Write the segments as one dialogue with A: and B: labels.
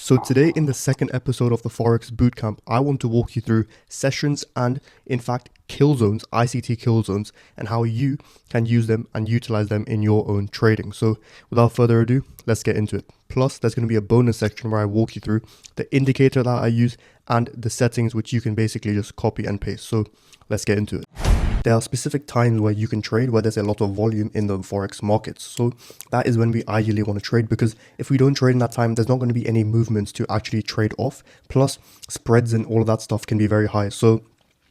A: So today in the second episode of the Forex Bootcamp, I want to walk you through sessions and in fact Killzones, ICT Killzones, and how you can use them and utilize them in your own trading. So without further ado, let's get into it. Plus there's going to be a bonus section where I walk you through the indicator that I use and the settings which you can basically just copy and paste. So let's get into it. There are specific times where you can trade where there's a lot of volume in the Forex markets. So that is when we ideally want to trade, because if we don't trade in that time, there's not going to be any movements to actually trade off. Plus spreads and all of that stuff can be very high. So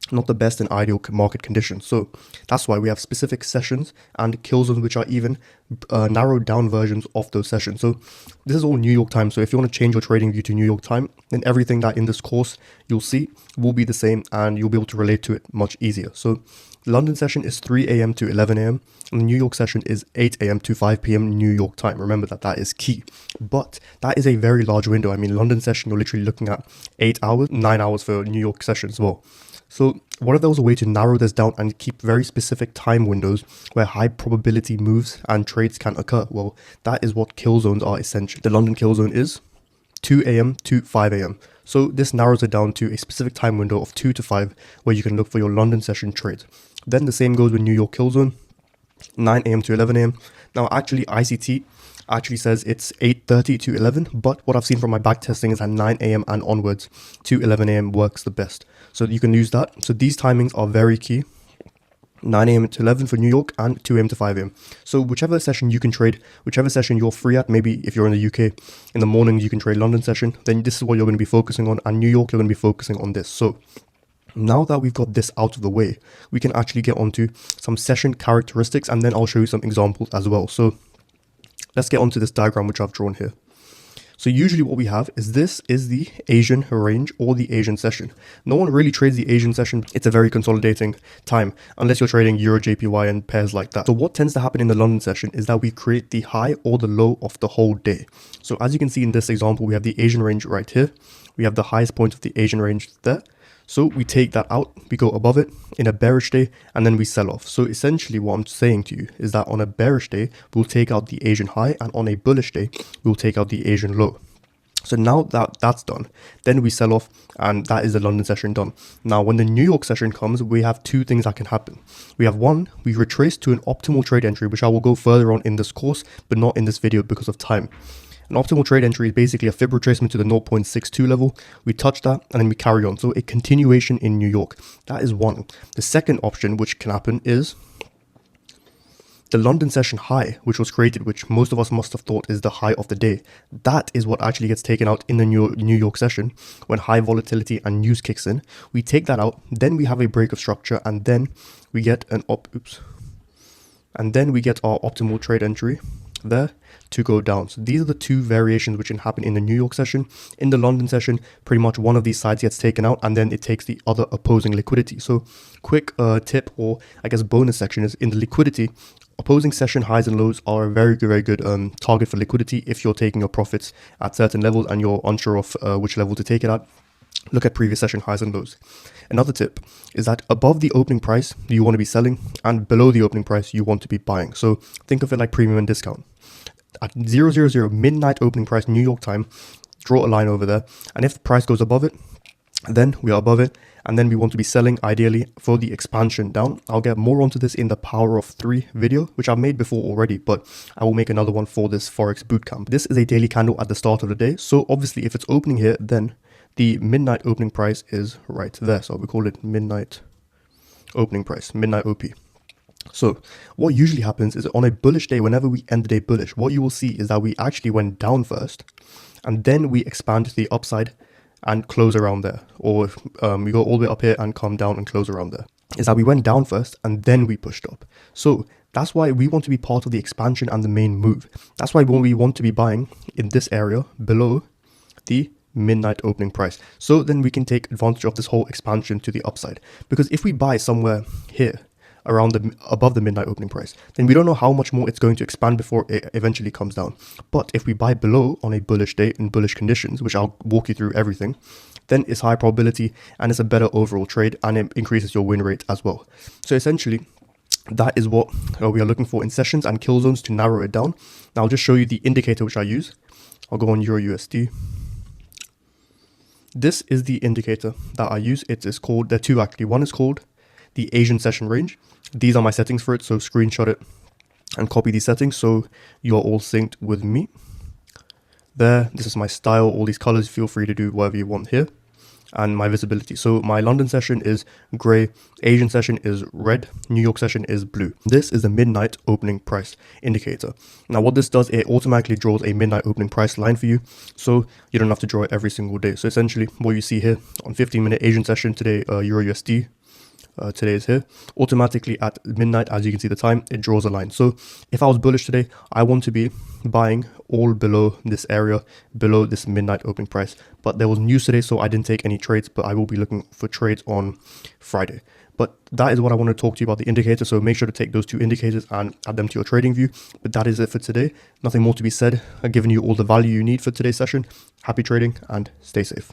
A: not the best in ideal market conditions. So that's why we have specific sessions and kill zones, which are even narrowed down versions of those sessions. So this is all New York time. So if you want to change your trading view to New York time, then everything that in this course you'll see will be the same and you'll be able to relate to it much easier. So London session is 3 a.m. to 11 a.m. and the New York session is 8 a.m. to 5 p.m. New York time. Remember that is key. But that is a very large window. I mean, London session, you're literally looking at 8 hours, 9 hours for New York session as well. So what if there was a way to narrow this down and keep very specific time windows where high probability moves and trades can occur? Well, that is what kill zones are essentially. The London kill zone is 2 a.m. to 5 a.m. So this narrows it down to a specific time window of 2 to 5 where you can look for your London session trades. Then the same goes with New York kill zone, 9 a.m. to 11 a.m. Now actually ICT actually says it's 8:30 to 11, but what I've seen from my back testing is that 9 a.m. and onwards to 11 a.m. works the best. So you can use that. So these timings are very key. 9 a.m. to 11 for New York and 2 a.m. to 5 a.m. So whichever session you can trade, whichever session you're free at, maybe if you're in the UK, in the mornings you can trade London session, then this is what you're going to be focusing on, and New York you're going to be focusing on this. So now that we've got this out of the way, we can actually get onto some session characteristics, and then I'll show you some examples as well. So let's get onto this diagram which I've drawn here. So usually what we have is this is the Asian range or the Asian session. No one really trades the Asian session. It's a very consolidating time unless you're trading Euro, JPY and pairs like that. So what tends to happen in the London session is that we create the high or the low of the whole day. So as you can see in this example, we have the Asian range right here. We have the highest point of the Asian range there. So we take that out, we go above it in a bearish day, and then we sell off. So essentially what I'm saying to you is that on a bearish day, we'll take out the Asian high, and on a bullish day, we'll take out the Asian low. So now that that's done, then we sell off, and that is the London session done. Now, when the New York session comes, we have two things that can happen. We have one, we retrace to an optimal trade entry, which I will go further on in this course, but not in this video because of time. An optimal trade entry is basically a fib retracement to the 0.62 level. We touch that and then we carry on. So a continuation in New York. That is one. The second option which can happen is the London session high, which was created, which most of us must have thought is the high of the day. That is what actually gets taken out in the New York session when high volatility and news kicks in. We take that out, then we have a break of structure, and then we get an and then we get our optimal trade entry there to go down. So these are the two variations which can happen in the New York session. In the London session, pretty much one of these sides gets taken out and then it takes the other opposing liquidity. So quick tip, or I guess bonus section, is in the liquidity, opposing session highs and lows are a very good target for liquidity if you're taking your profits at certain levels and you're unsure of which level to take it at. Look at previous session highs and lows. Another tip is that above the opening price, you want to be selling, and below the opening price, you want to be buying. So think of it like premium and discount. At 000 midnight opening price New York time, draw a line over there, and if the price goes above it, then we are above it, and then we want to be selling ideally for the expansion down. I'll get more onto this in the Power of 3 video, which I've made before already, but I will make another one for this Forex Bootcamp. This is a daily candle at the start of the day, so obviously if it's opening here, then the midnight opening price is right there. So we call it midnight opening price, midnight OP. So what usually happens is on a bullish day, whenever we end the day bullish, what you will see is that we actually went down first, and then we expand to the upside and close around there. Or we go all the way up here and come down and close around there. Is that we went down first and then we pushed up. So that's why we want to be part of the expansion and the main move. That's why we want to be buying in this area below the midnight opening price. So then we can take advantage of this whole expansion to the upside. Because if we buy somewhere here, around above the midnight opening price, then we don't know how much more it's going to expand before it eventually comes down. But if we buy below on a bullish day in bullish conditions, which I'll walk you through everything, then it's high probability and it's a better overall trade, and it increases your win rate as well. So essentially that is what we are looking for in sessions and kill zones to narrow it down. Now I'll just show you the indicator which I use. I'll go on Euro USD. this is the indicator that I use. It is called, there are two actually. One is called the Asian session range. These are my settings for it, so screenshot it and copy these settings so you're all synced with me. There, this is my style, all these colors. Feel free to do whatever you want here. And my visibility. So my London session is gray, Asian session is red, New York session is blue. This is the midnight opening price indicator. Now what this does, it automatically draws a midnight opening price line for you, so you don't have to draw it every single day. So essentially what you see here on 15-minute Asian session today, Euro USD, today is here, automatically at midnight, as you can see the time, it draws a line. So if I was bullish today, I want to be buying all below this area, below this midnight opening price. But there was news today, so I didn't take any trades, but I will be looking for trades on Friday. But that is what I want to talk to you about, the indicator. So make sure to take those two indicators and add them to your trading view. But that is it for today. Nothing more to be said. I've given you all the value you need for today's session. Happy trading and stay safe.